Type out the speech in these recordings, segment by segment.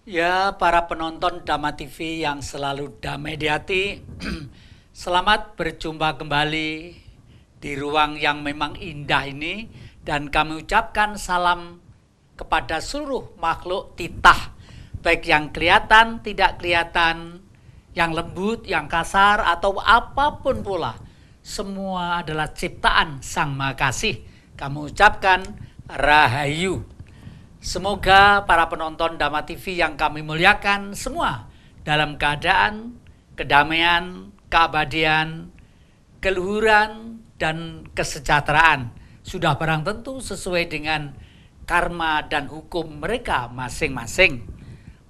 Ya, para penonton Dhamma TV yang selalu damai di hati, selamat berjumpa kembali di ruang yang memang indah ini, dan kami ucapkan salam kepada seluruh makhluk titah, baik yang kelihatan, tidak kelihatan, yang lembut, yang kasar, atau apapun pula. Semua adalah ciptaan Sang Maha Kasih. Kami ucapkan Rahayu. Semoga para penonton Dhamma TV yang kami muliakan semua dalam keadaan kedamaian, keabadian, keluhuran, dan kesejahteraan. Sudah barang tentu sesuai dengan karma dan hukum mereka masing-masing.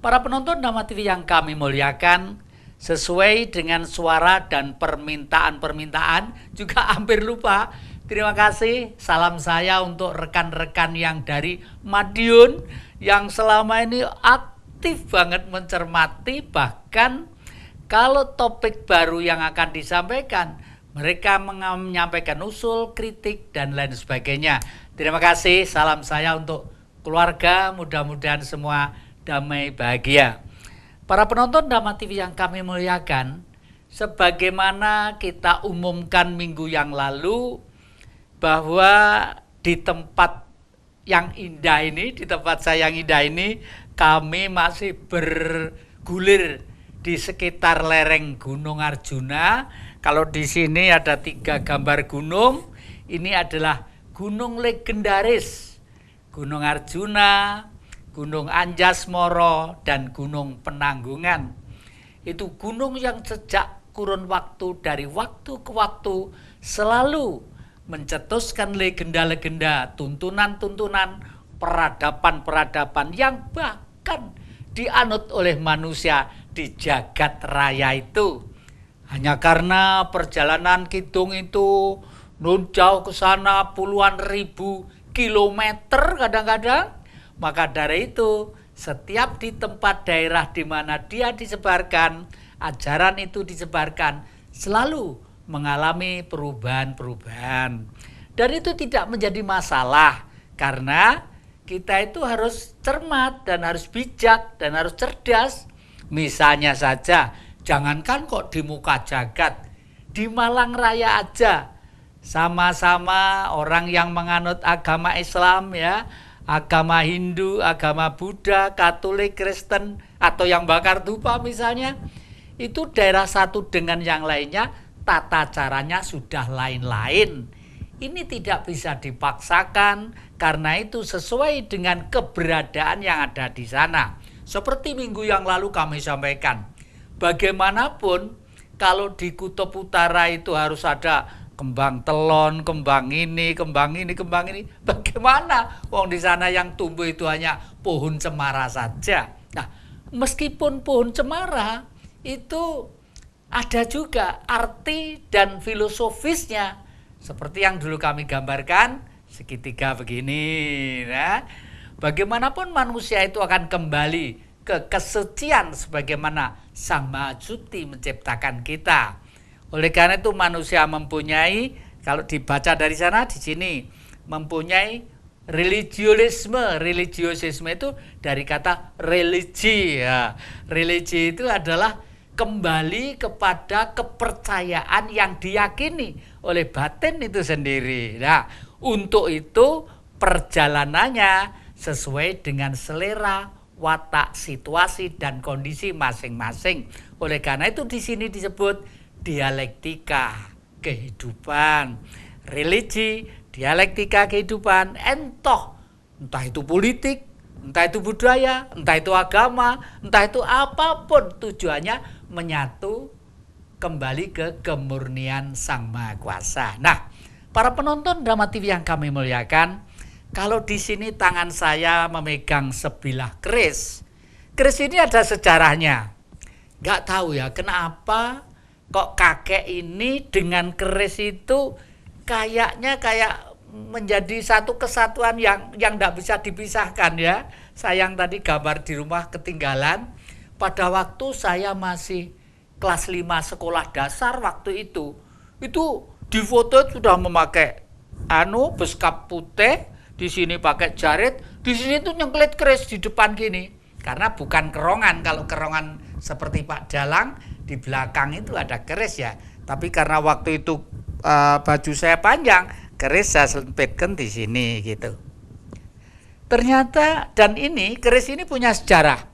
Para penonton Dhamma TV yang kami muliakan, sesuai dengan suara dan permintaan-permintaan, juga hampir lupa. Terima kasih, salam saya untuk rekan-rekan yang dari Madiun yang selama ini aktif banget mencermati, bahkan kalau topik baru yang akan disampaikan, mereka menyampaikan usul, kritik, dan lain sebagainya. Terima kasih, salam saya untuk keluarga, mudah-mudahan semua damai bahagia. Para penonton Dhamma TV yang kami muliakan, sebagaimana kita umumkan minggu yang lalu, bahwa di tempat yang indah ini, di tempat saya yang indah ini, kami masih bergulir di sekitar lereng Gunung Arjuna. Kalau di sini ada 3 gambar gunung, ini adalah gunung legendaris, Gunung Arjuna, Gunung Anjasmara, dan Gunung Penanggungan. Itu gunung yang sejak kurun waktu, dari waktu ke waktu, selalu mencetuskan legenda-legenda, tuntunan-tuntunan, peradaban-peradaban yang bahkan dianut oleh manusia di jagat raya itu. Hanya karena perjalanan kidung itu nun jauh ke sana puluhan ribu kilometer kadang-kadang, maka dari itu setiap di tempat daerah di mana dia disebarkan, ajaran itu disebarkan, selalu mengalami perubahan-perubahan. Dan itu tidak menjadi masalah, karena kita itu harus cermat dan harus bijak dan harus cerdas. Misalnya saja, jangankan kok di muka jagat, di Malang Raya aja, sama-sama orang yang menganut agama Islam, ya, agama Hindu, agama Buddha, Katolik, Kristen, atau yang bakar dupa misalnya, itu daerah satu dengan yang lainnya tata caranya sudah lain-lain. Ini tidak bisa dipaksakan, karena itu sesuai dengan keberadaan yang ada di sana. Seperti minggu yang lalu kami sampaikan, bagaimanapun kalau di Kutub Utara itu harus ada kembang telon, kembang ini, kembang ini, kembang ini. Bagaimana? Wong di sana yang tumbuh itu hanya pohon cemara saja. Nah, meskipun pohon cemara itu ada juga arti dan filosofisnya, seperti yang dulu kami gambarkan segitiga begini. Nah, bagaimanapun manusia itu akan kembali ke kesucian sebagaimana Sang Maha Suci menciptakan kita. Oleh karena itu manusia mempunyai, kalau dibaca dari sana di sini, mempunyai religiosisme. Religiosisme itu dari kata religi, ya. Religi itu adalah kembali kepada kepercayaan yang diyakini oleh batin itu sendiri. Nah, untuk itu perjalanannya sesuai dengan selera, watak, situasi, dan kondisi masing-masing. Oleh karena itu di sini disebut dialektika kehidupan. Religi, dialektika kehidupan, entah itu politik, entah itu budaya, entah itu agama, entah itu apapun, tujuannya menyatu kembali ke kemurnian Sang Maha Kuasa. Nah, para penonton Dhamma TV yang kami muliakan, kalau di sini tangan saya memegang sebilah keris. Keris ini ada sejarahnya. Gak tahu ya kenapa kok kakek ini dengan keris itu kayaknya kayak menjadi satu kesatuan yang gak bisa dipisahkan, ya. Sayang tadi gambar di rumah ketinggalan. Pada waktu saya masih kelas 5 sekolah dasar waktu itu di foto sudah memakai beskap putih, di sini pakai jarit, di sini tuh nyengklit keris di depan gini. Karena bukan kerongan. Kalau kerongan seperti Pak Dalang di belakang itu ada keris ya. Tapi karena waktu itu baju saya panjang, keris saya sempitkan di sini gitu. Ternyata keris ini punya sejarah.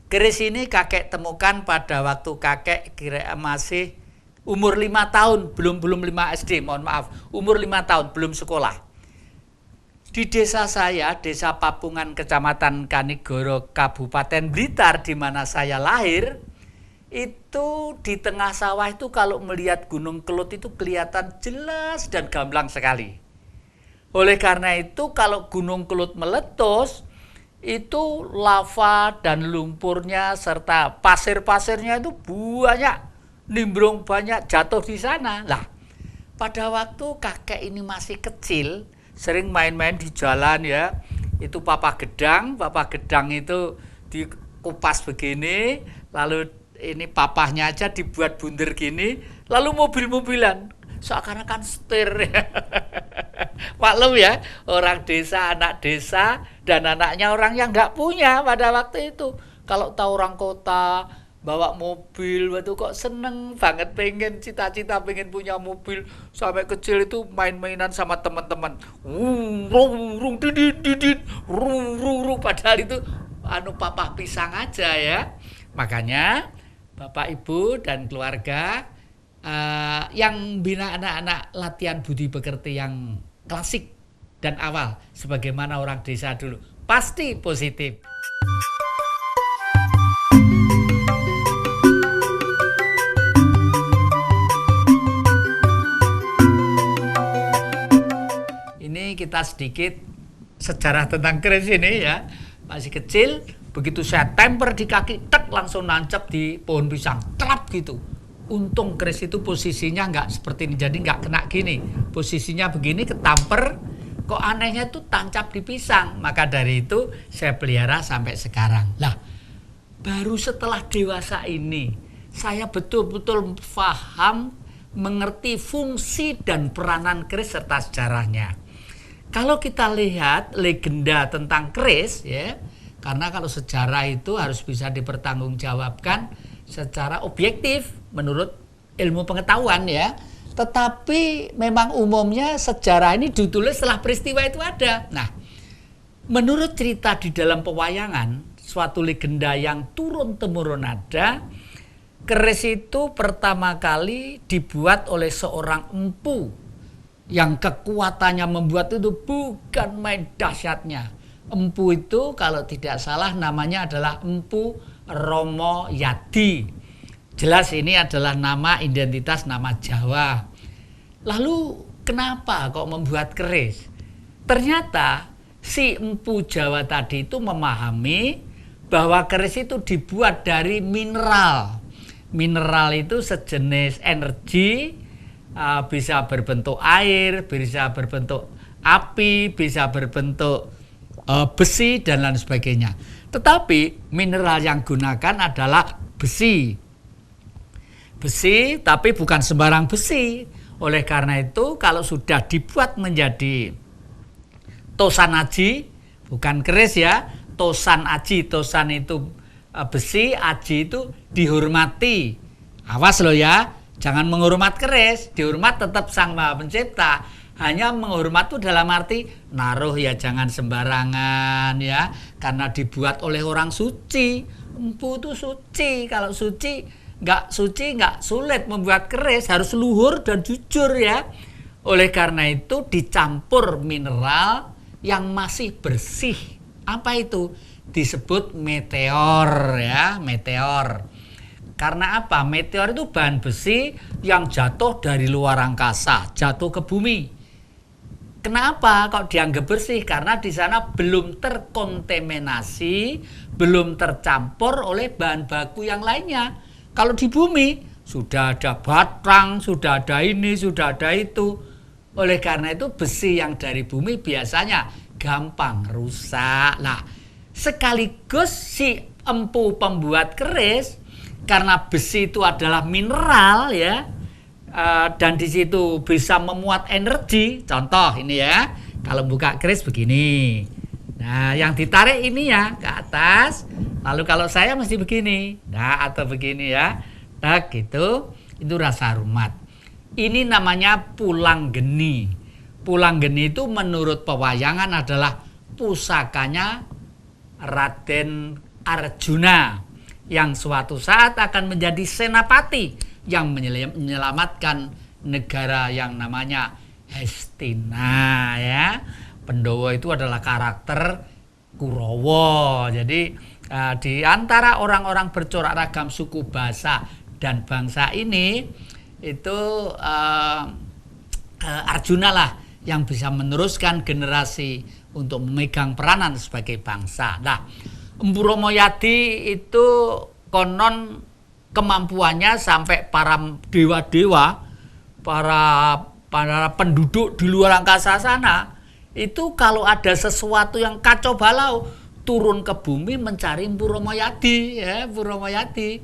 Keris ini kakek temukan pada waktu kakek masih umur 5 tahun, belum 5 SD, mohon maaf, umur 5 tahun, belum sekolah. Di desa saya, Desa Papungan, Kecamatan Kanigoro, Kabupaten Blitar, di mana saya lahir, itu di tengah sawah itu kalau melihat Gunung Kelut itu kelihatan jelas dan gamblang sekali. Oleh karena itu kalau Gunung Kelut meletus, itu lava dan lumpurnya serta pasir-pasirnya itu banyak, nimbrung banyak jatuh di sana. Lah, pada waktu kakek ini masih kecil, sering main-main di jalan ya. Itu Papa Gedang itu dikupas begini, lalu ini papahnya aja dibuat bunder gini, lalu mobil-mobilan seakan-akan setir. Maklum ya, orang desa, anak desa, dan anaknya orang yang nggak punya pada waktu itu. Kalau tahu orang kota bawa mobil, waktu kok seneng banget, pengen cita-cita pengen punya mobil. Sampai kecil itu main-mainan sama teman-teman. Padahal itu papah pisang aja ya. Makanya Bapak Ibu dan keluarga yang bina anak-anak latihan budi pekerti yang klasik dan awal sebagaimana orang desa dulu pasti positif. Ini kita sedikit sejarah tentang keris ini ya. Masih kecil, begitu saya temper di kaki, tek langsung nancep di pohon pisang, telap gitu. Untung keris itu posisinya nggak seperti ini, jadi nggak kena gini. Posisinya begini, ketamper, kok anehnya tuh tancap di pisang. Maka dari itu saya pelihara sampai sekarang. Lah, baru setelah dewasa ini, saya betul-betul paham, mengerti fungsi dan peranan keris serta sejarahnya. Kalau kita lihat legenda tentang keris, ya, karena kalau sejarah itu harus bisa dipertanggungjawabkan secara objektif menurut ilmu pengetahuan ya. Tetapi memang umumnya sejarah ini ditulis setelah peristiwa itu ada. Nah, menurut cerita di dalam pewayangan, suatu legenda yang turun-temurun ada, keris itu pertama kali dibuat oleh seorang empu yang kekuatannya membuat itu bukan main dahsyatnya. Empu itu kalau tidak salah namanya adalah Empu Romo Yadi. Jelas ini adalah nama identitas nama Jawa. Lalu kenapa kok membuat keris? Ternyata si Empu Jawa tadi itu memahami bahwa keris itu dibuat dari mineral. Mineral itu sejenis energi, bisa berbentuk air, bisa berbentuk api, bisa berbentuk besi dan lain sebagainya. Tetapi mineral yang gunakan adalah besi. Besi tapi bukan sembarang besi. Oleh karena itu kalau sudah dibuat menjadi tosan aji, bukan keris ya, tosan aji, tosan itu besi, aji itu dihormati. Awas loh ya, jangan menghormat keris, dihormat tetap Sang Maha Pencipta. Hanya menghormat itu dalam arti naruh ya jangan sembarangan ya, karena dibuat oleh orang suci. Empu itu suci, kalau suci nggak sulit membuat keris, harus luhur dan jujur ya. Oleh karena itu dicampur mineral yang masih bersih. Apa itu? Disebut meteor ya, meteor. Karena apa? Meteor itu bahan besi yang jatuh dari luar angkasa, jatuh ke bumi. Kenapa kok dianggap bersih? Karena di sana belum terkontaminasi, belum tercampur oleh bahan baku yang lainnya. Kalau di bumi sudah ada batang, sudah ada ini, sudah ada itu. Oleh karena itu besi yang dari bumi biasanya gampang rusak. Nah, sekaligus si empu pembuat keris, karena besi itu adalah mineral ya, dan di situ bisa memuat energi. Contoh ini ya, kalau buka keris begini, Nah, yang ditarik ini ya ke atas. Lalu kalau saya mesti begini. Nah, atau begini ya. Nah, gitu. Itu rasa hormat. Ini namanya pulang geni. Pulang geni itu menurut pewayangan adalah pusakanya Raden Arjuna yang suatu saat akan menjadi senapati yang menyelamatkan negara yang namanya Hastina ya. Pandhawa itu adalah karakter Kurawa. Jadi di antara orang-orang bercorak ragam suku, bahasa dan bangsa ini itu Arjuna lah yang bisa meneruskan generasi untuk memegang peranan sebagai bangsa. Nah, Empu Romoyadi itu konon kemampuannya sampai para dewa-dewa, para penduduk di luar angkasa sana, itu kalau ada sesuatu yang kacau balau turun ke bumi mencari Empu Romoyadi ya. Empu Romoyadi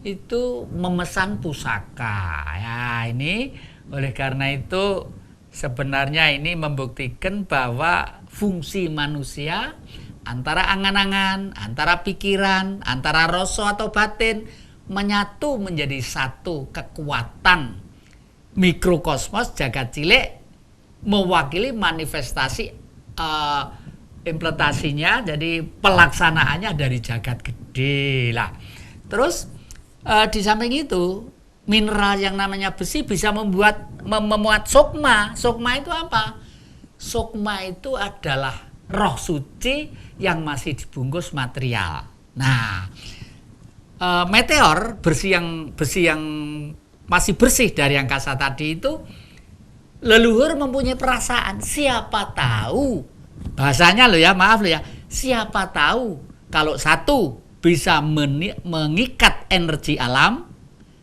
itu memesan pusaka ya. Ini oleh karena itu sebenarnya ini membuktikan bahwa fungsi manusia antara angan-angan, antara pikiran, antara rasa atau batin menyatu menjadi satu kekuatan mikrokosmos jagat cilik, mewakili manifestasi implementasinya, jadi pelaksanaannya dari jagat gede lah. Terus di samping itu mineral yang namanya besi bisa memuat sukma. Sukma itu apa? Sukma itu adalah roh suci yang masih dibungkus material. Nah, meteor besi yang masih bersih dari angkasa tadi itu, leluhur mempunyai perasaan. Siapa tahu, bahasanya lo ya, maaf lo ya, siapa tahu kalau satu bisa mengikat energi alam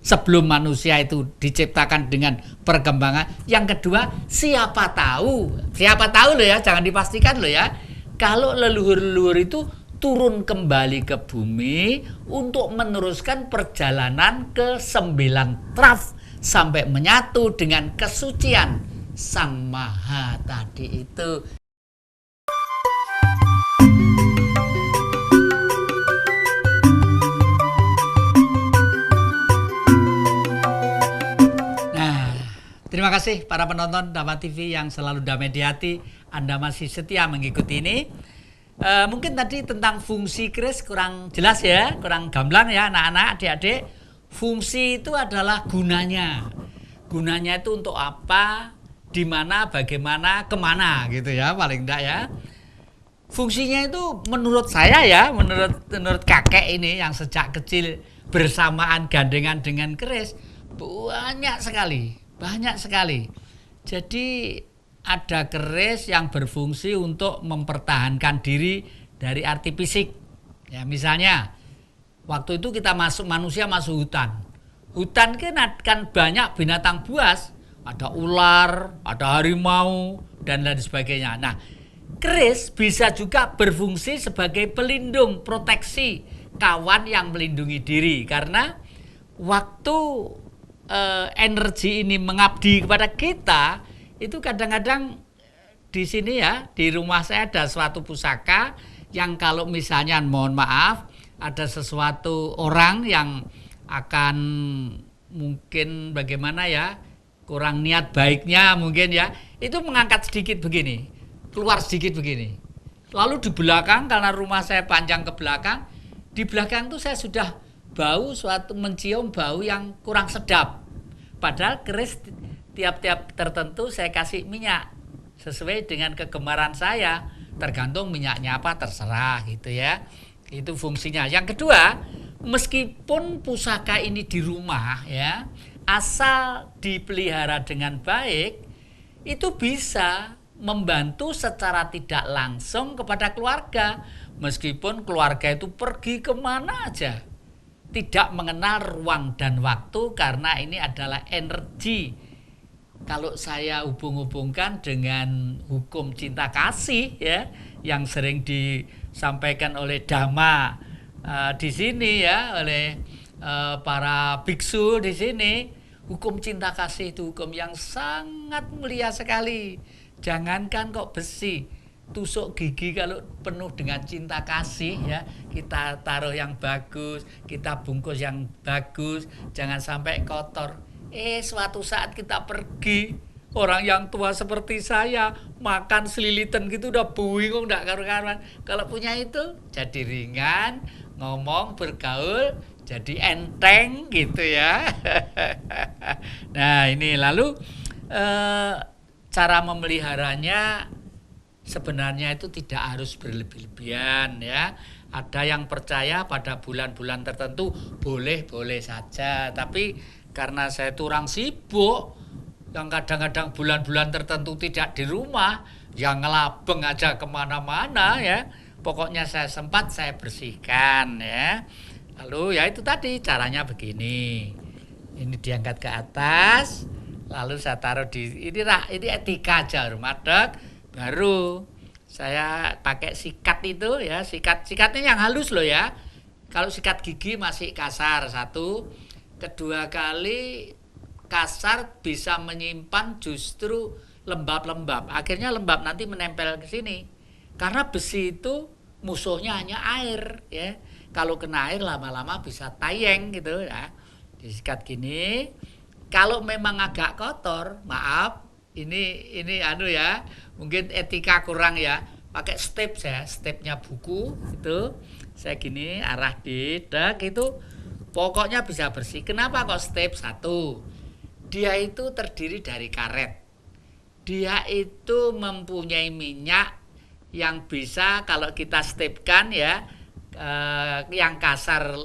sebelum manusia itu diciptakan dengan perkembangan. Yang kedua, siapa tahu lo ya, jangan dipastikan lo ya, kalau leluhur-leluhur itu turun kembali ke bumi untuk meneruskan perjalanan ke 9 traf sampai menyatu dengan kesucian Sang Maha tadi itu. Terima kasih para penonton Dhamma TV yang selalu damai di hati. Anda masih setia mengikuti ini. Mungkin tadi tentang fungsi keris kurang jelas ya, kurang gamblang ya anak-anak, adik-adik. Fungsi itu adalah gunanya. Gunanya itu untuk apa, di mana, bagaimana, kemana gitu ya, paling enggak ya. Fungsinya itu menurut saya ya, menurut kakek ini yang sejak kecil bersamaan gandengan dengan keris, banyak sekali. Jadi ada keris yang berfungsi untuk mempertahankan diri dari arti fisik. Ya, misalnya waktu itu manusia masuk hutan. Hutan kan banyak binatang buas, ada ular, ada harimau dan lain sebagainya. Nah, keris bisa juga berfungsi sebagai pelindung, proteksi kawan yang melindungi diri, karena waktu energi ini mengabdi kepada kita, itu kadang-kadang di sini ya, di rumah saya ada suatu pusaka yang kalau misalnya mohon maaf ada sesuatu orang yang akan mungkin bagaimana ya, kurang niat baiknya mungkin ya, itu mengangkat sedikit begini, keluar sedikit begini. Lalu di belakang, karena rumah saya panjang ke belakang, di belakang tuh saya sudah mencium bau yang kurang sedap. Padahal keris tiap-tiap tertentu saya kasih minyak sesuai dengan kegemaran saya, tergantung minyaknya apa terserah gitu ya. Itu fungsinya. Yang kedua, meskipun pusaka ini di rumah ya, asal dipelihara dengan baik, itu bisa membantu secara tidak langsung kepada keluarga. Meskipun keluarga itu pergi kemana aja, tidak mengenal ruang dan waktu, karena ini adalah energi. Kalau saya hubung-hubungkan dengan hukum cinta kasih ya, yang sering disampaikan oleh Dhamma di sini ya, oleh para biksu di sini, hukum cinta kasih itu hukum yang sangat mulia sekali. Jangankan kok besi, tusuk gigi kalau penuh dengan cinta kasih ya, kita taruh yang bagus, kita bungkus yang bagus, jangan sampai kotor. Suatu saat kita pergi, orang yang tua seperti saya makan selilitan gitu udah bingung, enggak karu-karuan. Kalau punya itu jadi ringan, ngomong bergaul jadi enteng gitu ya. Nah, ini lalu cara memeliharanya sebenarnya itu tidak harus berlebih-lebihan ya. Ada yang percaya pada bulan-bulan tertentu boleh-boleh saja, tapi karena saya itu orang sibuk yang kadang-kadang bulan-bulan tertentu tidak di rumah, yang ngelabeng aja kemana-mana ya, pokoknya saya sempat saya bersihkan ya. Lalu ya itu tadi caranya begini, ini diangkat ke atas, lalu saya taruh di ini etika aja madeg, baru saya pakai sikat itu ya, sikatnya yang halus loh ya. Kalau sikat gigi masih kasar satu, kedua kali kasar bisa menyimpan justru lembab-lembab, akhirnya lembab nanti menempel ke sini, karena besi itu musuhnya hanya air ya. Kalau kena air lama-lama bisa tayeng gitu ya. Disikat gini. Kalau memang agak kotor, maaf, ini ya, mungkin etika kurang ya. Pakai step saya, stepnya buku itu. Saya gini arah di dak itu pokoknya bisa bersih. Kenapa kok step? Satu, dia itu terdiri dari karet. Dia itu mempunyai minyak yang bisa kalau kita stepkan ya, yang kasar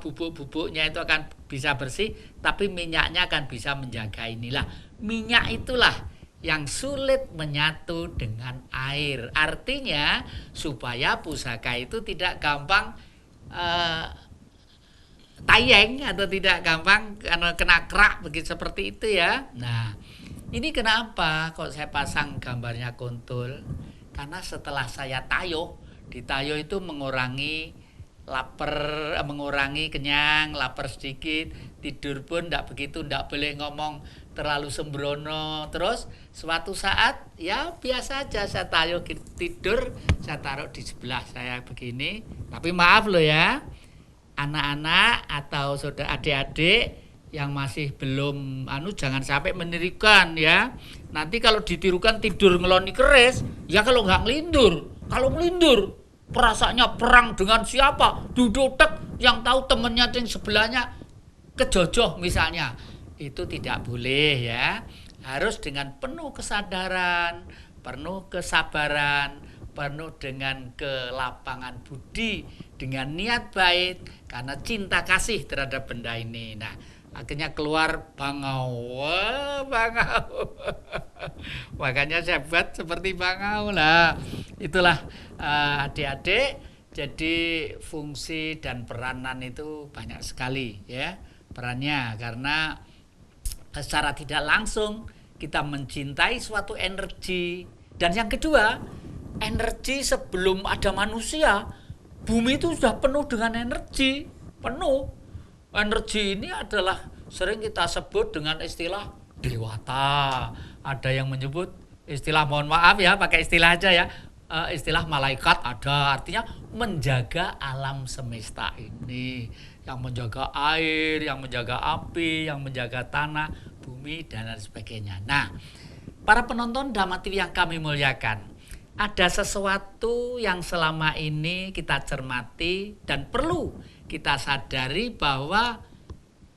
bubuk-bubuknya itu akan bisa bersih, tapi minyaknya akan bisa menjaga inilah. Minyak itulah yang sulit menyatu dengan air. Artinya supaya pusaka itu tidak gampang tayeng atau tidak gampang kena kerak begitu seperti itu ya. Nah, ini kenapa kok saya pasang gambarnya kuntul? Karena setelah saya tayuh, di tayuh itu mengurangi lapar, mengurangi kenyang, lapar sedikit, tidur pun tidak boleh ngomong terlalu sembrono. Terus suatu saat ya biasa aja saya tayuh tidur, saya taruh di sebelah saya begini. Tapi maaf loh ya, anak-anak atau saudara adik-adik yang masih belum jangan sampai menirukan ya. Nanti kalau ditirukan tidur ngeloni keris, ya kalau nggak ngelindur. Kalau ngelindur perasaannya perang dengan siapa? Dudotek yang tahu temennya yang sebelahnya kejojoh misalnya. Itu tidak boleh ya. Harus dengan penuh kesadaran, penuh kesabaran, penuh dengan kelapangan budi, dengan niat baik, karena cinta kasih terhadap benda ini. Nah, akhirnya keluar bangau. Makanya saya buat seperti bangau lah. Itulah adik-adik. Jadi fungsi dan peranan itu banyak sekali ya perannya, karena secara tidak langsung kita mencintai suatu energi. Dan yang kedua, energi sebelum ada manusia, bumi itu sudah penuh dengan energi, penuh. Energi ini adalah sering kita sebut dengan istilah dewata. Ada yang menyebut istilah, mohon maaf ya, pakai istilah aja ya, istilah malaikat ada, artinya menjaga alam semesta ini, yang menjaga air, yang menjaga api, yang menjaga tanah, bumi, dan lain sebagainya. Nah, para penonton Dhamma TV yang kami muliakan, ada sesuatu yang selama ini kita cermati dan perlu kita sadari, bahwa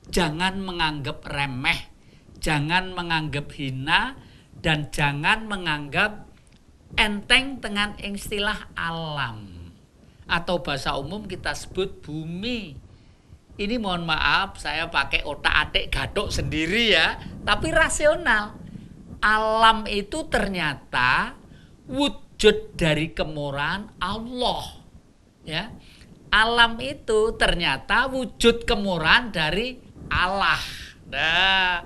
jangan menganggap remeh, jangan menganggap hina, dan jangan menganggap enteng dengan istilah alam, atau bahasa umum kita sebut bumi. Ini mohon maaf, saya pakai otak-atik gadok sendiri ya, tapi rasional. Alam itu ternyata wujud dari kemurahan Allah ya. Alam itu ternyata wujud kemurahan dari Allah. Nah,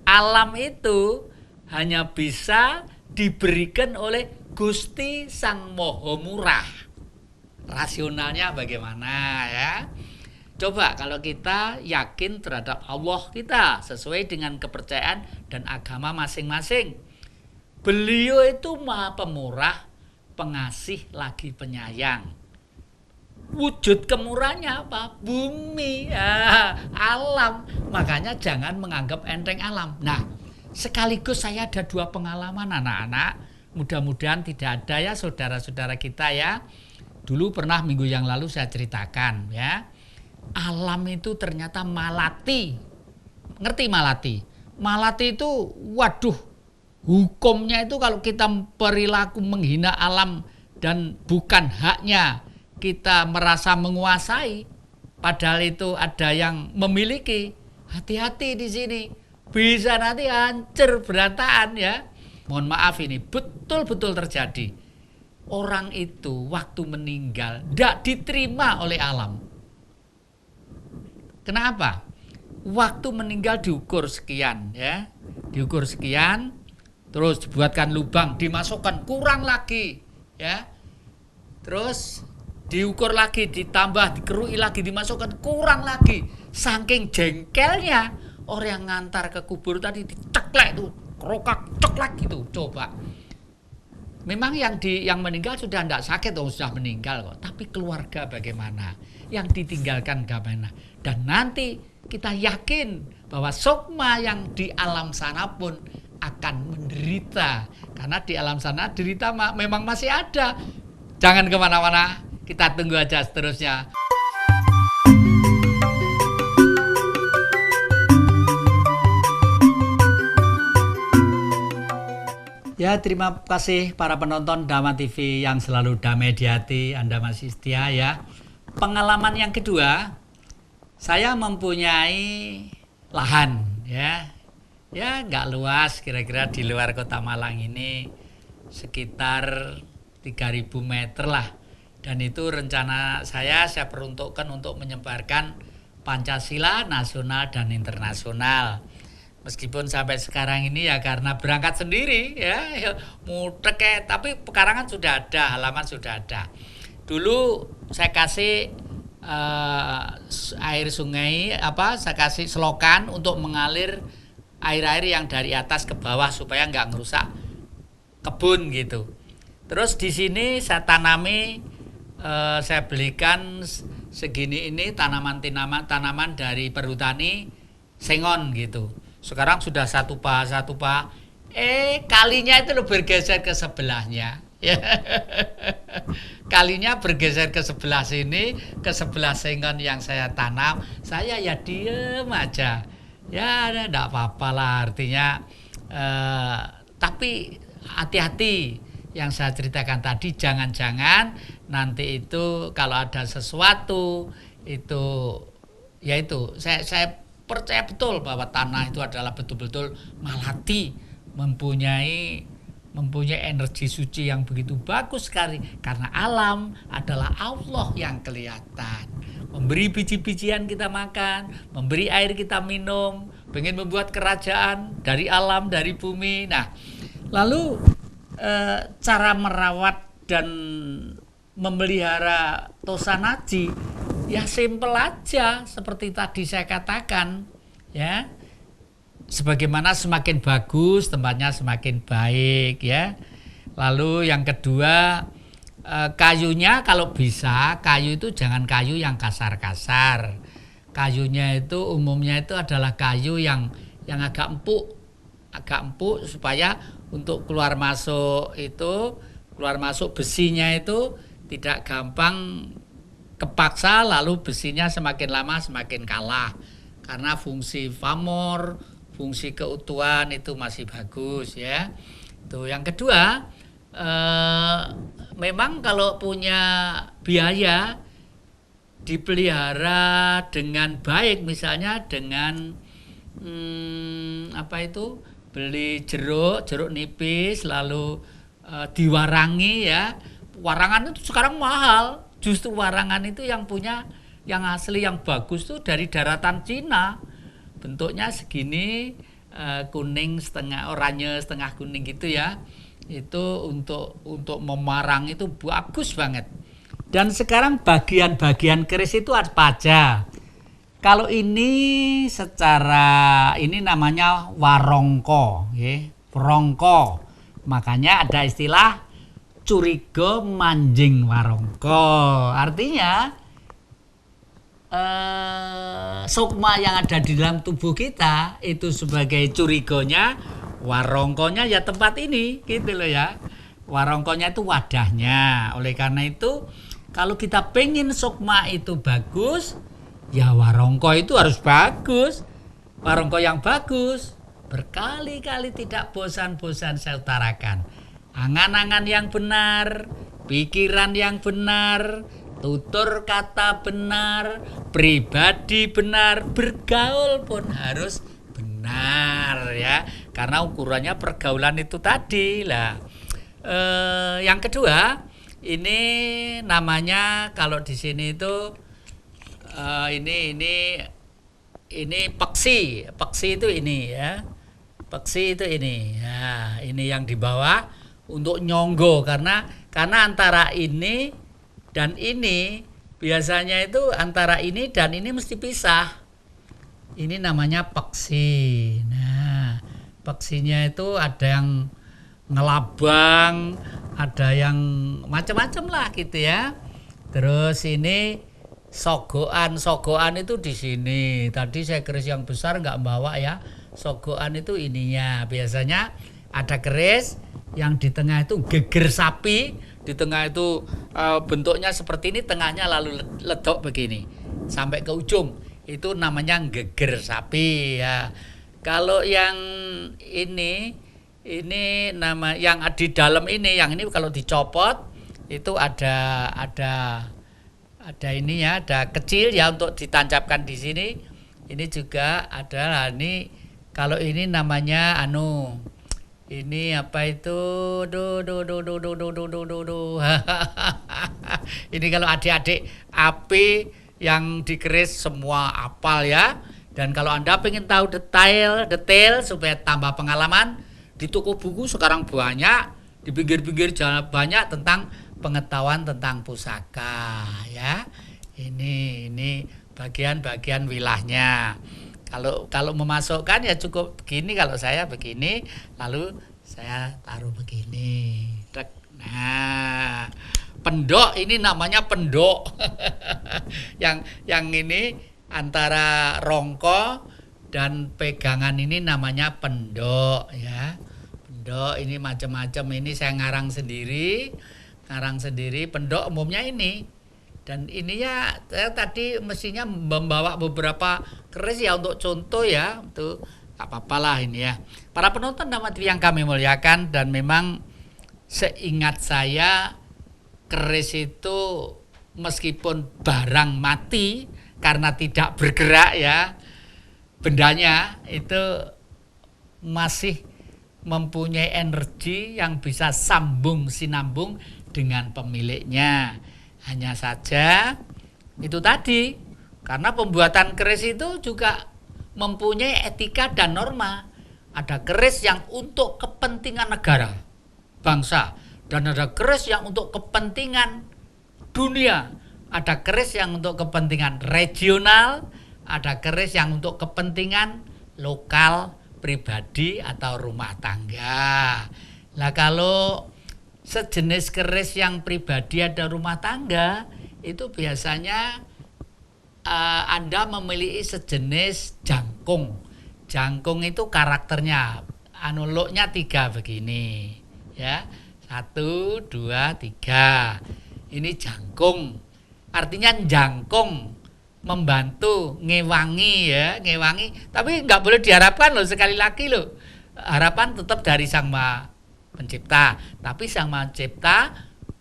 alam itu hanya bisa diberikan oleh Gusti Sang Maha Murah. Rasionalnya bagaimana ya? Coba kalau kita yakin terhadap Allah kita sesuai dengan kepercayaan dan agama masing-masing. Beliau itu Maha Pemurah, pengasih lagi penyayang. Wujud kemurahannya apa? Bumi, alam. Makanya jangan menganggap enteng alam. Nah, sekaligus saya ada 2 pengalaman anak-anak. Mudah-mudahan tidak ada ya saudara-saudara kita ya. Dulu pernah minggu yang lalu saya ceritakan ya. Alam itu ternyata malati. Ngerti malati? Malati itu waduh, hukumnya itu kalau kita perilaku menghina alam dan bukan haknya kita merasa menguasai, padahal itu ada yang memiliki. Hati-hati di sini. Bisa nanti hancur berantakan ya. Mohon maaf, ini betul-betul terjadi. Orang itu waktu meninggal tidak diterima oleh alam. Kenapa? Waktu meninggal diukur sekian ya. Diukur sekian, terus dibuatkan lubang, dimasukkan kurang lagi ya. Terus diukur lagi, ditambah, dikerui lagi, dimasukkan kurang lagi. Saking jengkelnya orang yang ngantar ke kubur tadi diceklek tuh, kerokak ceklek gitu. Coba. Memang yang meninggal sudah tidak sakit, sudah meninggal kok. Tapi keluarga bagaimana? Yang ditinggalkan bagaimana? Dan nanti kita yakin bahwa sukma yang di alam sana pun akan menderita. Karena di alam sana derita memang masih ada. Jangan kemana-mana, kita tunggu aja seterusnya. Ya, terima kasih para penonton Dhamma TV yang selalu damai di hati. Anda masih setia ya. Pengalaman yang kedua, saya mempunyai lahan ya. Ya, nggak luas, kira-kira di luar Kota Malang ini sekitar 3.000 meter lah. Dan itu rencana saya peruntukkan untuk menyebarkan Pancasila nasional dan internasional. Meskipun sampai sekarang ini ya karena berangkat sendiri ya mutek tapi pekarangan sudah ada, halaman sudah ada. Dulu saya kasih air sungai saya kasih selokan untuk mengalir air-air yang dari atas ke bawah supaya nggak ngerusak kebun gitu. Terus di sini saya tanami, saya belikan segini ini tanaman dari perhutani sengon gitu. Sekarang sudah satu paha. Kalinya itu bergeser ke sebelahnya. Kalinya bergeser ke sebelah sini, ke sebelah sengon yang saya tanam. Saya ya diem aja. Ya enggak apa-apa lah, artinya tapi hati-hati yang saya ceritakan tadi, jangan-jangan nanti itu kalau ada sesuatu itu ya itu saya percaya betul bahwa tanah itu adalah betul-betul malati, mempunyai energi suci yang begitu bagus sekali, karena alam adalah Allah yang kelihatan, memberi biji-bijian kita makan, memberi air kita minum, pengen membuat kerajaan dari alam, dari bumi. Nah, lalu cara merawat dan memelihara tosanaji ya simpel aja, seperti tadi saya katakan ya. Sebagaimana semakin bagus tempatnya semakin baik ya. Lalu yang kedua, kayunya kalau bisa, kayu itu jangan kayu yang kasar-kasar. Kayunya itu umumnya itu adalah kayu yang agak empuk supaya untuk keluar masuk besinya itu tidak gampang kepaksa, lalu besinya semakin lama semakin kalah, karena fungsi pamor, fungsi keutuhan itu masih bagus ya. Itu yang kedua, memang kalau punya biaya dipelihara dengan baik, misalnya dengan beli jeruk nipis lalu diwarangi ya. Warangan itu sekarang mahal. Justru warangan itu yang punya, yang asli, yang bagus tuh dari daratan Cina. Bentuknya segini, kuning setengah, oranye setengah kuning gitu ya. Itu untuk memarang itu bagus banget. Dan sekarang bagian-bagian keris itu apa aja? Kalau ini ini namanya warongko, ya, rongko. Makanya ada istilah curiga manjing warangka. Artinya sukma yang ada di dalam tubuh kita itu sebagai curiganya, warangkanya ya tempat ini, gitu loh ya. Warangkanya itu wadahnya. Oleh karena itu, kalau kita pengen sukma itu bagus, ya warangka itu harus bagus. Warangka yang bagus, berkali-kali tidak bosan-bosan saya utarakan. Angan-angan yang benar, pikiran yang benar, tutur kata benar, pribadi benar, bergaul pun harus benar ya. Karena ukurannya pergaulan itu tadi lah. Yang kedua, ini namanya kalau di sini itu ini peksi. Peksi itu ini ya. Peksi itu ini. Ya, ini yang di bawah untuk nyonggo karena antara ini dan ini biasanya itu antara ini dan ini mesti pisah. Ini namanya peksi. Nah, peksinya itu ada yang ngelabang, ada yang macam-macam lah gitu ya. Terus ini sogoan itu di sini. Tadi saya keris yang besar nggak bawa ya. Sogoan itu ininya. Biasanya ada keris yang di tengah itu geger sapi, di tengah itu bentuknya seperti ini, tengahnya lalu ledok begini sampai ke ujung. Itu namanya geger sapi ya. Kalau yang ini nama yang di dalam ini, yang ini kalau dicopot itu ada ini ya, ada kecil ya untuk ditancapkan di sini. Ini juga ada ini kalau ini namanya ini apa itu? Ini kalau adik-adik api yang dikeris semua apal ya. Dan kalau Anda pengen tahu detail supaya tambah pengalaman, di toko buku sekarang banyak, di pinggir-pinggir jalan banyak tentang pengetahuan tentang pusaka ya. Ini bagian-bagian wilahnya. Kalau memasukkan ya cukup begini, kalau saya begini, lalu saya taruh begini. Nah, pendok ini namanya pendok. yang ini antara rongko dan pegangan ini namanya pendok ya. Pendok ini macam-macam, ini saya ngarang sendiri. Pendok umumnya ini. Dan ini ya saya tadi mestinya membawa beberapa keris ya untuk contoh ya, untuk tak apa-apa lah ini ya. Para penonton Dhamma TV yang kami muliakan, dan memang seingat saya keris itu meskipun barang mati karena tidak bergerak ya, bendanya itu masih mempunyai energi yang bisa sambung sinambung dengan pemiliknya. Hanya saja itu tadi, karena pembuatan keris itu juga mempunyai etika dan norma. Ada keris yang untuk kepentingan negara, bangsa, dan ada keris yang untuk kepentingan dunia. Ada keris yang untuk kepentingan regional, ada keris yang untuk kepentingan lokal, pribadi atau rumah tangga. Nah, kalau sejenis keris yang pribadi ada rumah tangga, itu biasanya Anda memiliki sejenis jangkung. Jangkung itu karakternya loknya 3 begini ya, 1, 2, 3. Ini jangkung, artinya jangkung membantu ngewangi ya, ngewangi. Tapi nggak boleh diharapkan loh, sekali lagi loh, harapan tetap dari Sang Maha Pencipta. Tapi Sang Maha Pencipta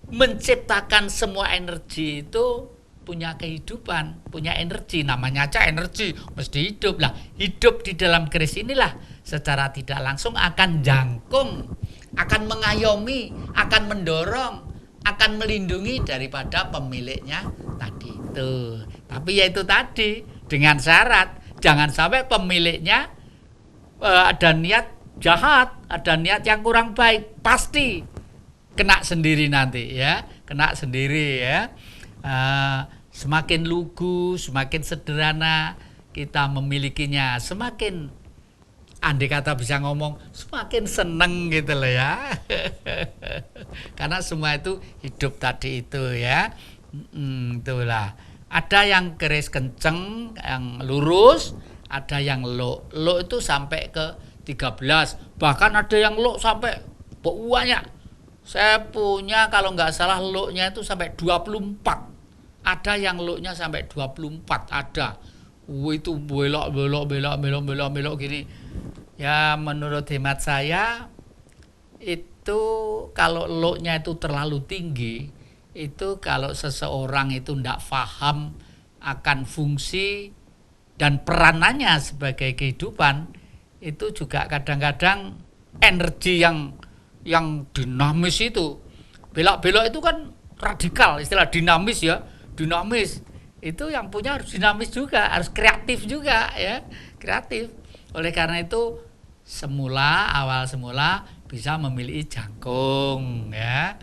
menciptakan semua energi itu punya kehidupan, punya energi. Namanya aja energi, mesti hidup lah. Hidup di dalam keris inilah secara tidak langsung akan jangkung, akan mengayomi, akan mendorong, akan melindungi daripada pemiliknya tadi itu. Tapi ya itu tadi, dengan syarat jangan sampai pemiliknya ada niat jahat, ada niat yang kurang baik, pasti kena sendiri nanti ya, kena sendiri ya. Semakin lugu, semakin sederhana kita memilikinya, semakin andai kata bisa ngomong, semakin seneng gitu loh ya. Karena semua itu hidup tadi itu ya. Itulah. Ada yang keris kenceng, yang lurus, ada yang low. Low itu sampai ke 13. Bahkan ada yang low sampai banyak. Saya punya kalau nggak salah low-nya itu sampai 24. Ada yang low-nya sampai 24, ada. Itu belok gini. Ya menurut hemat saya itu kalau low-nya itu terlalu tinggi, itu kalau seseorang itu tidak paham akan fungsi dan peranannya sebagai kehidupan, itu juga kadang-kadang energi yang dinamis itu. Belok-belok itu kan radikal, istilah dinamis ya. Dinamis itu yang punya harus dinamis juga, harus kreatif juga ya, kreatif. Oleh karena itu awal semula bisa memilih jangkung ya.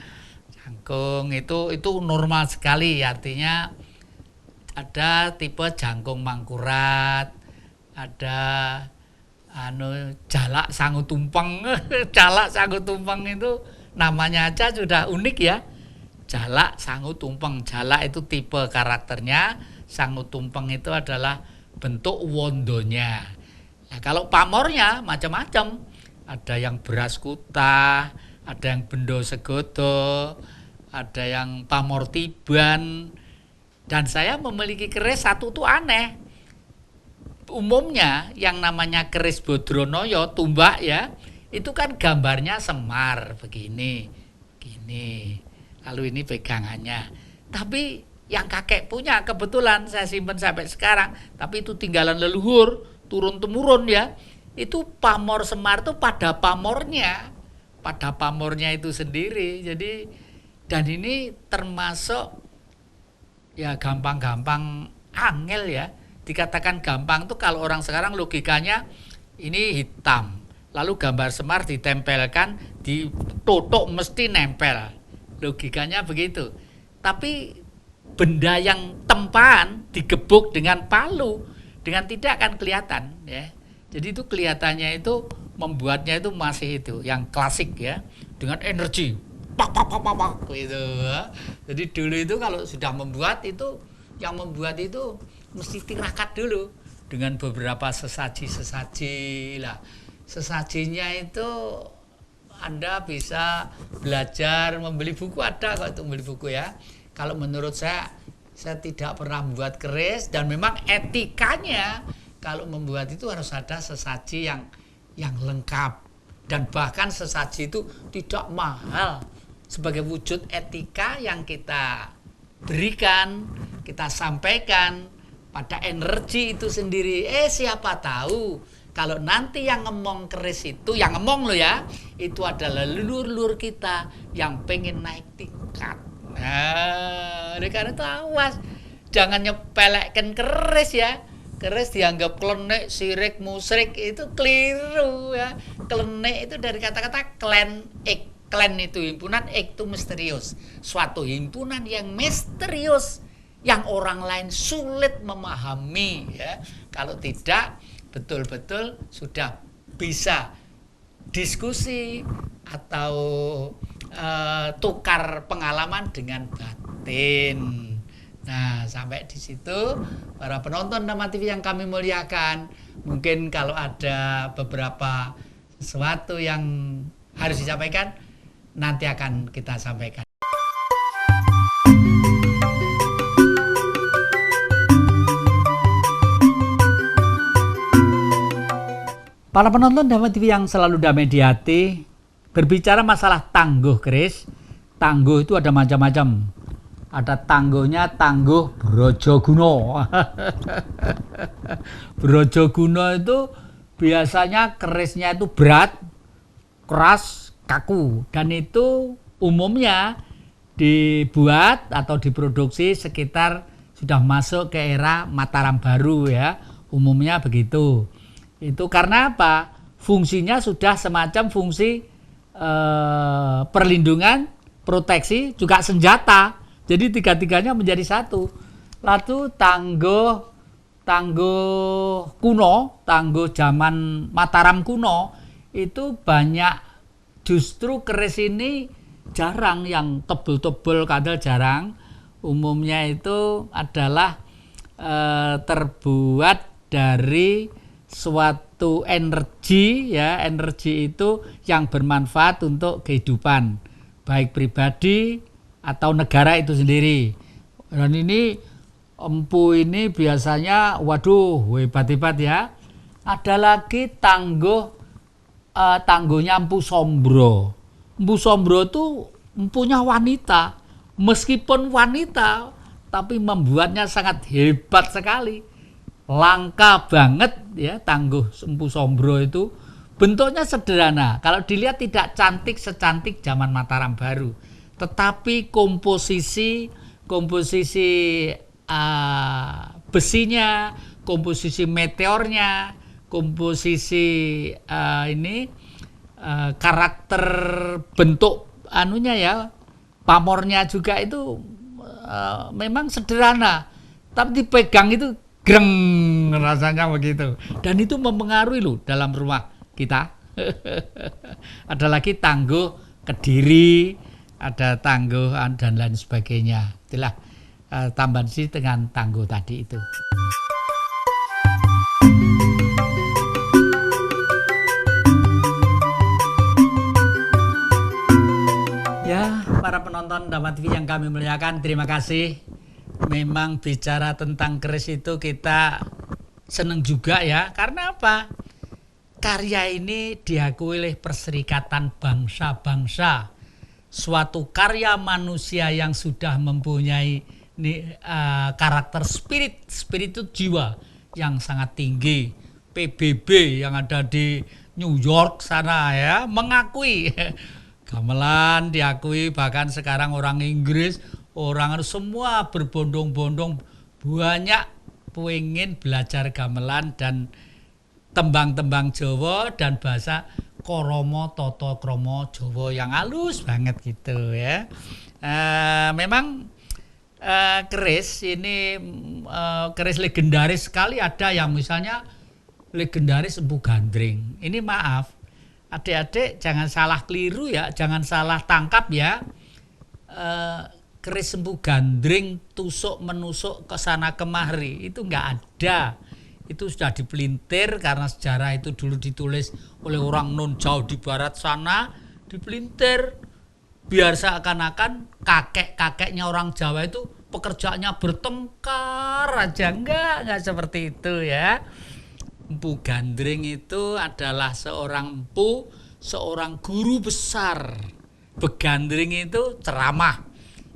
Jangkung itu normal sekali, artinya ada tipe jangkung mangkurat, ada jalak sangu tumpeng. Jalak sangu tumpeng itu namanya aja sudah unik ya. Jalak sangu tumpeng. Jalak itu tipe karakternya, sangu tumpeng itu adalah bentuk wondonya. Nah, kalau pamornya macam-macam. Ada yang beras kutah, ada yang bendo segodo, ada yang pamor tiban. Dan saya memiliki keris satu tuh aneh. Umumnya yang namanya keris Bodronoyo, tumbak ya, itu kan gambarnya Semar begini, gini. Lalu ini pegangannya. Tapi yang kakek punya kebetulan saya simpan sampai sekarang, tapi itu tinggalan leluhur, turun temurun ya. Itu pamor Semar tuh pada pamornya itu sendiri. Jadi dan ini termasuk ya gampang-gampang angel ya. Dikatakan gampang tuh kalau orang sekarang logikanya ini hitam, lalu gambar Semar ditempelkan, ditotok mesti nempel. Logikanya begitu. Tapi benda yang tempaan digebuk dengan palu, dengan tidak akan kelihatan ya. Jadi itu kelihatannya itu membuatnya itu masih itu yang klasik ya, dengan energi pak gitu. Jadi dulu itu kalau sudah membuat itu, yang membuat itu mesti tirakat dulu dengan beberapa sesaji lah. Sesajinya itu Anda bisa belajar membeli buku, ada kok itu membeli buku ya. Kalau menurut saya tidak pernah membuat keris, dan memang etikanya kalau membuat itu harus ada sesaji yang lengkap, dan bahkan sesaji itu tidak mahal, sebagai wujud etika yang kita berikan, kita sampaikan pada energi itu sendiri. Siapa tahu kalau nanti yang ngomong keris itu, yang ngomong loh ya, itu adalah leluhur kita yang pengen naik tingkat. Nah, oleh karena itu awas, jangan nyepelekkan keris ya. Keris dianggap klenik, sirik, musrik, itu keliru ya. Klenik itu dari kata-kata klen, klen itu himpunan, itu misterius. Suatu himpunan yang misterius, yang orang lain sulit memahami ya. Kalau tidak betul-betul sudah bisa diskusi atau tukar pengalaman dengan batin. Nah, sampai di situ para penonton Dhamma TV yang kami muliakan, mungkin kalau ada beberapa sesuatu yang harus disampaikan, nanti akan kita sampaikan. Para penonton Dhamma TV yang selalu damai di hati, berbicara masalah tangguh keris. Tangguh itu ada macam-macam. Ada tangguhnya tangguh Brojoguno. Brojoguno itu biasanya kerisnya itu berat, keras, kaku, dan itu umumnya dibuat atau diproduksi sekitar sudah masuk ke era Mataram Baru ya. Umumnya begitu. Itu karena apa? Fungsinya sudah semacam fungsi perlindungan, proteksi, juga senjata. Jadi tiga-tiganya menjadi satu. Lalu tangguh tangguh kuno, tangguh zaman Mataram kuno itu banyak, justru keris ini jarang yang tebel-tebel kadal jarang. Umumnya itu adalah terbuat dari suatu energi ya, energi itu yang bermanfaat untuk kehidupan baik pribadi atau negara itu sendiri. Dan ini empu ini biasanya waduh hebat-hebat ya. Ada lagi tangguhnya Empu Sombro. Empu Sombro itu empunya wanita. Meskipun wanita tapi membuatnya sangat hebat sekali. Langka banget ya tangguh Empu Sombro itu. Bentuknya sederhana. Kalau dilihat tidak cantik secantik zaman Mataram baru. Tetapi komposisi besinya, komposisi meteornya, komposisi karakter bentuk anunya ya, pamornya juga itu memang sederhana, tapi dipegang itu greng rasanya begitu, dan itu mempengaruhi loh dalam rumah kita. Ada lagi tangguh Kediri, ada tangguh dan lain sebagainya. Itulah tambahan sih dengan tangguh tadi itu. Ya, para penonton Dhamma TV yang kami muliakan, terima kasih. Memang bicara tentang keris itu kita senang juga ya. Karena apa? Karya ini diakui oleh Perserikatan Bangsa-Bangsa. Suatu karya manusia yang sudah mempunyai karakter spirit itu jiwa yang sangat tinggi. PBB yang ada di New York sana ya mengakui gamelan, diakui, bahkan sekarang orang Inggris, orang semua berbondong-bondong banyak pengen belajar gamelan dan tembang-tembang Jawa dan bahasa Koromo Toto Kromo Jawa yang halus banget gitu ya. Memang keris ini keris legendaris sekali. Ada yang misalnya legendaris Empu Gandring. Ini maaf, adik-adik jangan salah keliru ya, jangan salah tangkap ya. Keris Empu Gandring tusuk menusuk ke sana kemari itu nggak ada. Itu sudah dipelintir karena sejarah itu dulu ditulis oleh orang non jauh di barat sana, dipelintir biar seakan-akan kakek-kakeknya orang Jawa itu pekerjaannya bertengkar aja. Enggak seperti itu ya. Empu Gandring itu adalah seorang empu, seorang guru besar. Begandring itu ceramah,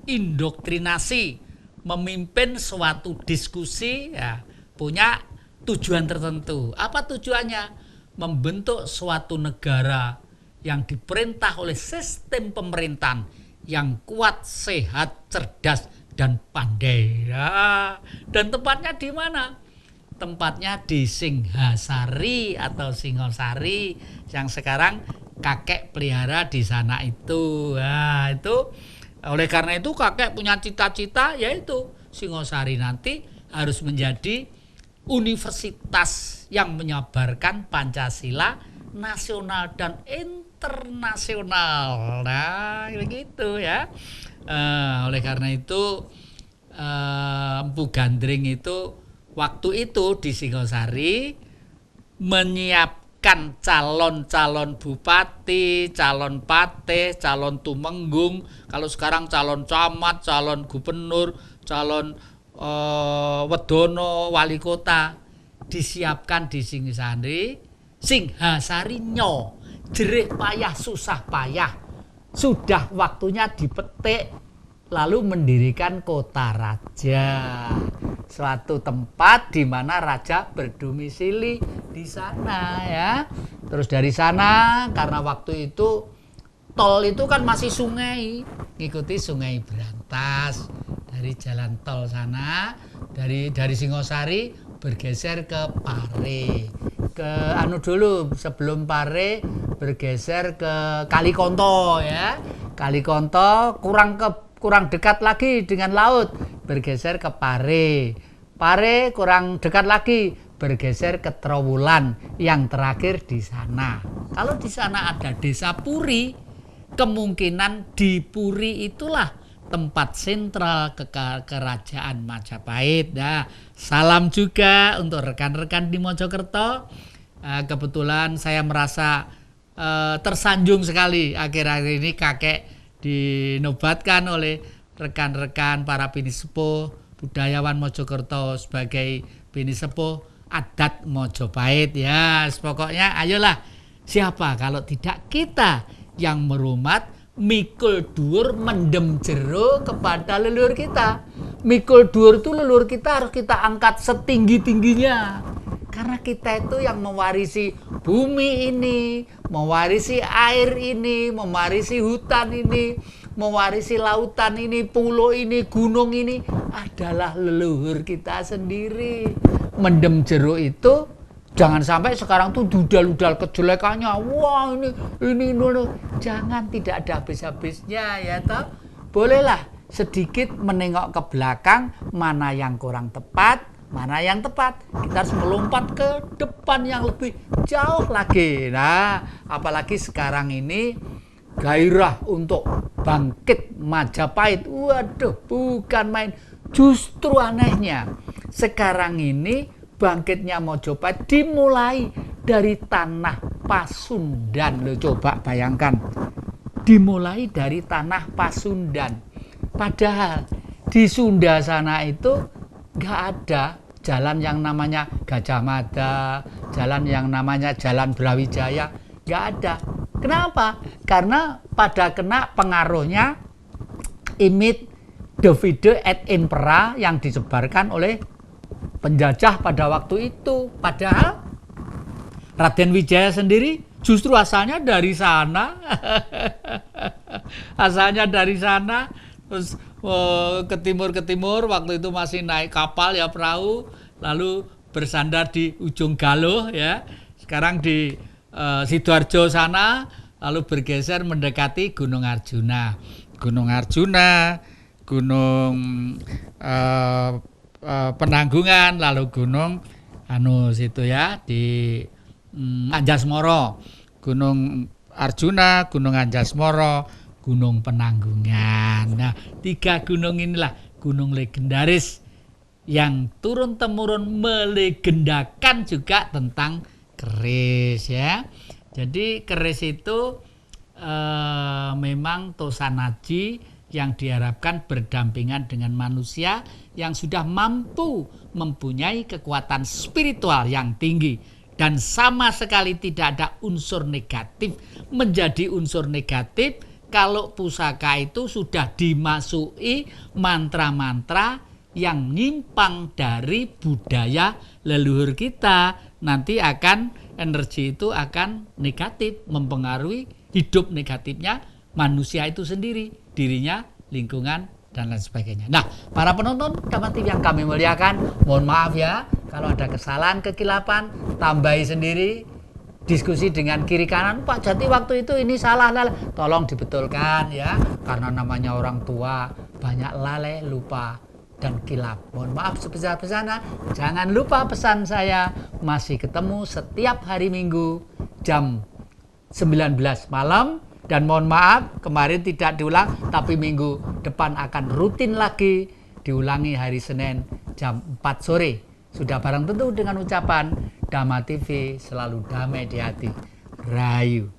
indoktrinasi, memimpin suatu diskusi ya, punya tujuan tertentu. Apa tujuannya? Membentuk suatu negara yang diperintah oleh sistem pemerintahan yang kuat, sehat, cerdas, dan pandai. Ya. Dan tempatnya di mana? Tempatnya di Singhasari atau Singosari yang sekarang kakek pelihara di sana itu. Nah, itu oleh karena itu kakek punya cita-cita yaitu Singosari nanti harus menjadi universitas yang menyebarkan Pancasila nasional dan internasional. Nah, begitu ya. Oleh karena itu Empu Gandring itu waktu itu di Singosari menyiapkan calon-calon bupati, calon patih, calon tumenggung, kalau sekarang calon camat, calon gubernur, calon wedono, wali kota disiapkan di Singhasari nyo. Jerih payah susah payah. Sudah waktunya dipetik lalu mendirikan kota raja. Suatu tempat di mana raja berdomisili di sana ya. Terus dari sana karena waktu itu tol itu kan masih sungai, ngikuti Sungai Brantas. Dari jalan tol sana, dari Singosari bergeser ke Pare. Ke dulu sebelum Pare bergeser ke Kalikonto ya. Kalikonto kurang dekat lagi dengan laut, bergeser ke Pare. Pare kurang dekat lagi, bergeser ke Trowulan yang terakhir di sana. Kalau di sana ada desa Puri, kemungkinan di Puri itulah tempat sentral kerajaan Majapahit. Nah, salam juga untuk rekan-rekan di Mojokerto. Kebetulan saya merasa tersanjung sekali akhir-akhir ini kakek dinobatkan oleh rekan-rekan para bini sepuh budayawan Mojokerto sebagai bini sepuh adat Mojopahit. Ya, pokoknya ayolah, siapa kalau tidak kita yang merumat mikul dhuwur mendem jero kepada leluhur kita. Mikul dhuwur itu leluhur kita harus kita angkat setinggi-tingginya. Karena kita itu yang mewarisi bumi ini, mewarisi air ini, mewarisi hutan ini, mewarisi lautan ini, pulau ini, gunung ini adalah leluhur kita sendiri. Mendem jero itu jangan sampai sekarang tuh dudal-dudal kejelekannya. Wah, ini. Jangan, tidak ada habis-habisnya ya toh. Bolehlah sedikit menengok ke belakang mana yang kurang tepat, mana yang tepat. Kita harus melompat ke depan yang lebih jauh lagi. Nah, apalagi sekarang ini gairah untuk bangkit Majapahit. Waduh, bukan main. Justru anehnya sekarang ini bangkitnya Mojopahit dimulai dari tanah Pasundan. Lo coba bayangkan, dimulai dari tanah Pasundan. Padahal di Sunda sana itu nggak ada jalan yang namanya Gajah Mada, jalan yang namanya Jalan Brawijaya, nggak ada. Kenapa? Karena pada kena pengaruhnya imit divide et impera yang disebarkan oleh penjajah pada waktu itu. Padahal Raden Wijaya sendiri justru asalnya dari sana. Asalnya dari sana, terus ke timur waktu itu masih naik kapal ya, perahu, lalu bersandar di ujung Galuh ya. Sekarang di Sidoarjo sana, lalu bergeser mendekati Gunung Arjuna. Gunung Arjuna, Gunung Penanggungan, lalu Gunung situ ya di Anjasmara. Gunung Arjuna, Gunung Anjasmara, Gunung Penanggungan. Nah, 3 gunung inilah gunung legendaris yang turun-temurun melegendakan juga tentang keris ya. Jadi keris itu memang tosanaji yang diharapkan berdampingan dengan manusia yang sudah mampu mempunyai kekuatan spiritual yang tinggi dan sama sekali tidak ada unsur negatif. Menjadi unsur negatif kalau pusaka itu sudah dimasuki mantra-mantra yang nyimpang dari budaya leluhur kita, nanti akan energi itu akan negatif, mempengaruhi hidup negatifnya manusia itu sendiri, dirinya, lingkungan, dan lain sebagainya. Nah, para penonton Dhamma TV yang kami muliakan, mohon maaf ya kalau ada kesalahan, kekilapan, tambahi sendiri, diskusi dengan kiri kanan. Pak Jati waktu itu ini salah, tolong dibetulkan ya, karena namanya orang tua banyak lalai, lupa, dan kilap. Mohon maaf sebesar-besarnya. Jangan lupa pesan saya masih ketemu setiap hari Minggu jam 19 malam. Dan mohon maaf kemarin tidak diulang, tapi minggu depan akan rutin lagi diulangi hari Senin jam 4 sore. Sudah barang tentu dengan ucapan Dhamma TV selalu damai di hati. Rahayu.